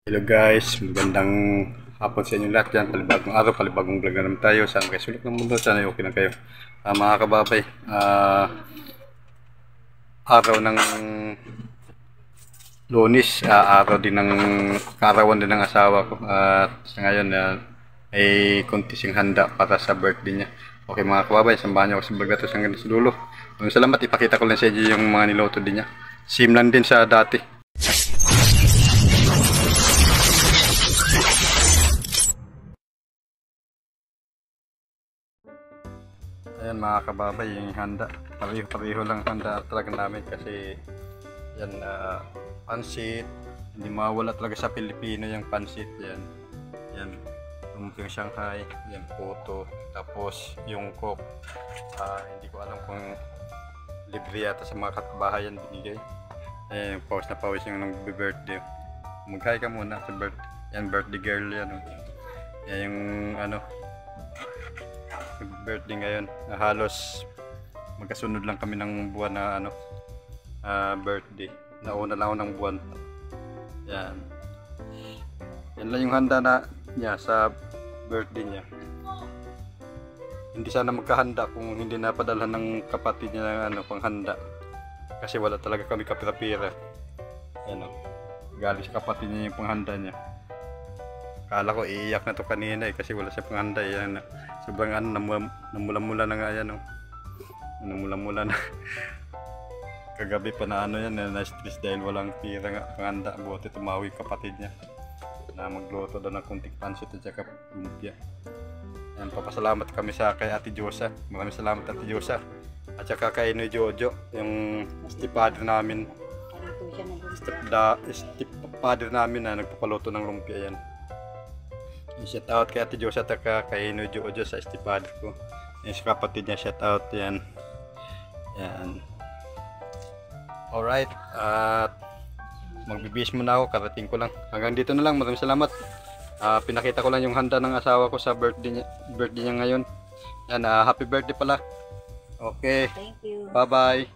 Hello guys, magandang hapon sa inyo lahat yan. Palibagong araw, palibagong vlog na naman tayo. Saan kayo sulok ng mundo? Sana okay lang kayo. Mga kababay, araw ng Lunes, araw din ng kaarawan din ng asawa ko. At sa ngayon, ay kontising handa para sa birthday niya. Okay mga kababay, sambahan niyo ako sa vlog na ito hanggang sa dulo. Maraming salamat, ipakita ko lang sa inyo yung mga niloto din niya. Same lang din sa dati. Ayan mga kababay, yung handa. Pareho-pareho lang handa talaga namin kasi yan, pansit. Hindi mawala talaga sa Pilipino yung pansit. Yan, lumpiang Shanghai, yan puto. Tapos yung coke, hindi ko alam kung libre yata sa mga kapitbahay yan binigay. Pause na pause yung nag-birthday. Mag-hi ka muna sa birthday. Yan, birthday girl yan. Yan yung birthday ngayon, halos magkasunod lang kami ng buwan na birthday. Nauna lang ako ng buwan. Yan lang yung handa na niya sa birthday niya. Hindi sana magkahanda kung hindi napadala ng kapatid niya ng panghanda. Kasi wala talaga kami kapira-pira. Galing sa kapatid niya yung panghanda niya. Kala ko iiyak na to kanina kasi wala siya panghanda. Sobrang namula-mula na nga yan. Namula-mula na. Kagabi pa na na-stress dahil walang pira nga panghanda. Buti tumawi kapatid niya na magluto daw ng kunting pansit at saka lumpia. Papasalamat kami kay Ate Josa. Maraming salamat Ate Josa. At saka kay Noy Jojo, yung stepfather namin. Stepfather namin na nagpapaluto ng lumpia yan. Shout out kay Ate Josa at kay Noy Jojo sa stepfather ko. Yung sa kapatid niya, shout out yan. Alright, at magbibihis muna ako, karating ko lang. Hanggang dito na lang, maraming salamat. Pinakita ko lang yung handa ng asawa ko sa birthday niya ngayon. Happy birthday pala. Okay. Thank you. Bye-bye.